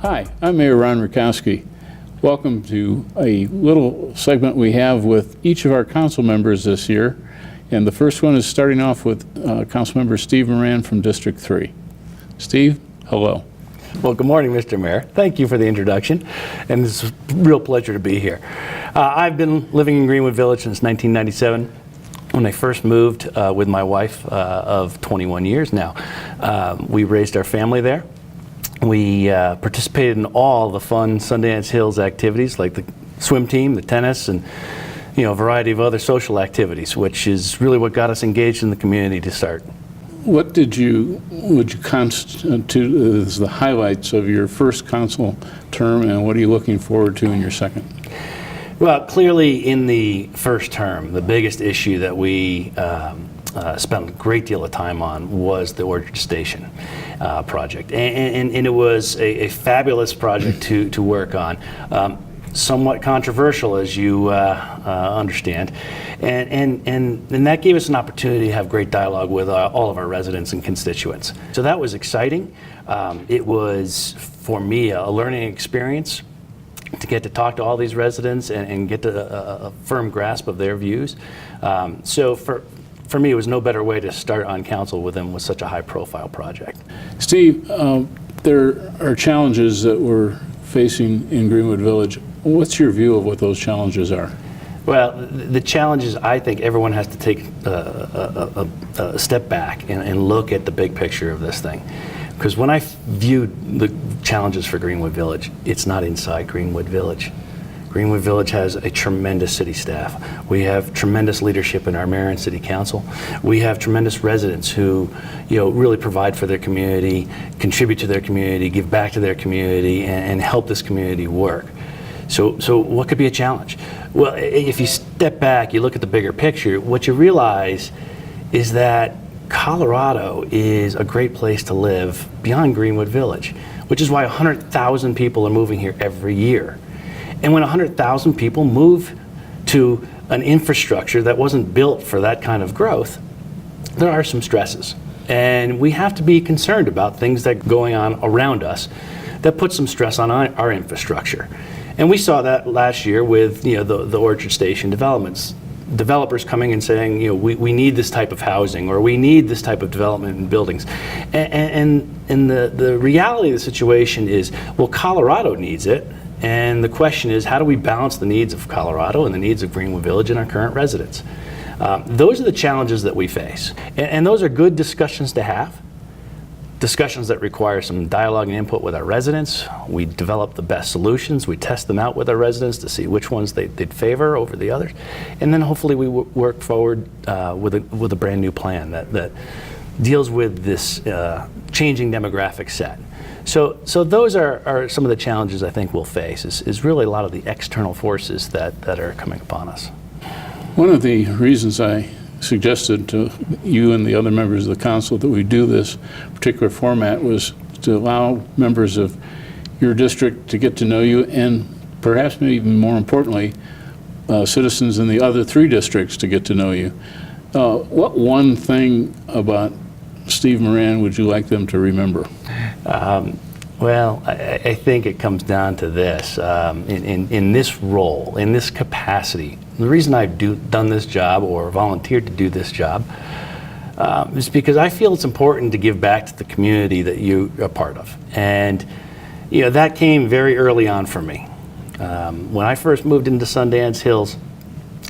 Hi, I'm Mayor Ron Rakowski. Welcome to a little segment we have with each of our council members this year. And the first one is starting off with Councilmember Steve Moran from District 3. Steve, hello. Well, good morning, Mr. Mayor. Thank you for the introduction, and it's a real pleasure to be here. I've been living in Greenwood Village since 1997. When I first moved with my wife of 21 years now, we raised our family there. We participated in all the fun Sundance Hills activities like the swim team, the tennis, and a variety of other social activities, which is really what got us engaged in the community to start. What would you constitute as the highlights of your first council term, and what are you looking forward to in your second? Well, clearly in the first term, the biggest issue that we spent a great deal of time on was the Orchard Station project. And it was a fabulous project to work on. Somewhat controversial, as you understand, and that gave us an opportunity to have great dialogue with all of our residents and constituents. So that was exciting. It was, for me, a learning experience to get to talk to all these residents and get to a firm grasp of their views. So for me, it was no better way to start on council with them with such a high-profile project. Steve, there are challenges that we're facing in Greenwood Village. What's your view of what those challenges are? Well, the challenges, I think everyone has to take a step back and look at the big picture of this thing. Because when I viewed the challenges for Greenwood Village, it's not inside Greenwood Village. Greenwood Village has a tremendous city staff. We have tremendous leadership in our mayor and city council. We have tremendous residents who, really provide for their community, contribute to their community, give back to their community, and help this community work. So what could be a challenge? Well, if you step back, you look at the bigger picture, what you realize is that Colorado is a great place to live beyond Greenwood Village, which is why 100,000 people are moving here every year. And when 100,000 people move to an infrastructure that wasn't built for that kind of growth, there are some stresses. And we have to be concerned about things that are going on around us that put some stress on our infrastructure. And we saw that last year with the Orchard Station developments. Developers coming and saying, we need this type of housing, or we need this type of development in buildings. And the reality of the situation is, well, Colorado needs it. And the question is, how do we balance the needs of Colorado and the needs of Greenwood Village and our current residents? Those are the challenges that we face. And those are good discussions to have. Discussions that require some dialogue and input with our residents. We develop the best solutions. We test them out with our residents to see which ones they'd favor over the others. And then hopefully we work forward with a brand new plan that deals with this changing demographic set. So those are some of the challenges I think we'll face, is really a lot of the external forces that are coming upon us. One of the reasons I suggested to you and the other members of the council that we do this particular format was to allow members of your district to get to know you, and perhaps maybe even more importantly, citizens in the other 3 districts to get to know you. What one thing about Steve Moran would you like them to remember? Well, I think it comes down to this. In this role, in this capacity, the reason I've done this job or volunteered to do this job is because I feel it's important to give back to the community that you're a part of. And that came very early on for me. When I first moved into Sundance Hills,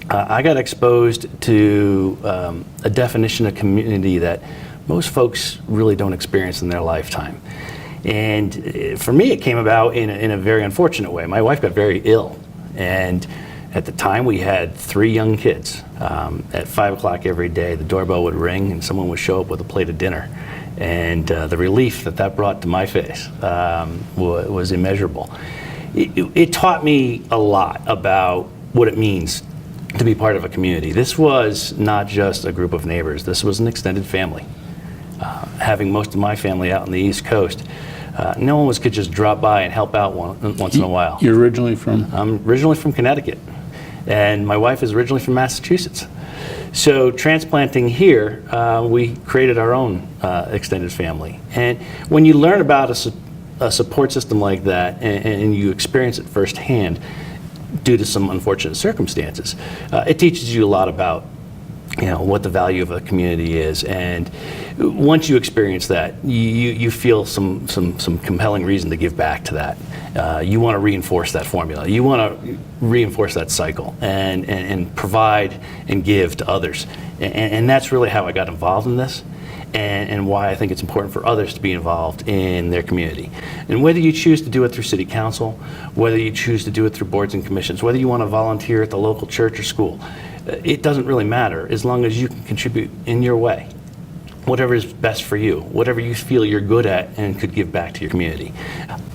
I got exposed to a definition of community that most folks really don't experience in their lifetime. And for me, it came about in a very unfortunate way. My wife got very ill, and at the time we had 3 young kids. At 5 o'clock every day, the doorbell would ring and someone would show up with a plate of dinner. And the relief that brought to my face was immeasurable. It taught me a lot about what it means to be part of a community. This was not just a group of neighbors. This was an extended family. Having most of my family out on the East Coast, no one could just drop by and help out once in a while. You're originally from? I'm originally from Connecticut, and my wife is originally from Massachusetts. So transplanting here, we created our own extended family. And when you learn about a support system like that and you experience it firsthand due to some unfortunate circumstances, it teaches you a lot about what the value of a community is. And once you experience that, you feel some compelling reason to give back to that. You want to reinforce that formula. You want to reinforce that cycle and provide and give to others. And that's really how I got involved in this, and why I think it's important for others to be involved in their community. And whether you choose to do it through city council, whether you choose to do it through boards and commissions, whether you want to volunteer at the local church or school, it doesn't really matter as long as you can contribute in your way. Whatever is best for you, whatever you feel you're good at and could give back to your community.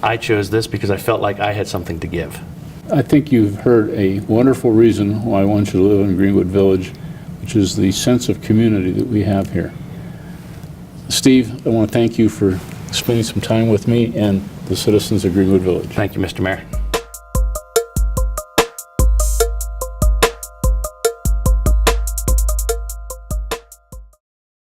I chose this because I felt like I had something to give. I think you've heard a wonderful reason why I want you to live in Greenwood Village, which is the sense of community that we have here. Steve, I want to thank you for spending some time with me and the citizens of Greenwood Village. Thank you, Mr. Mayor.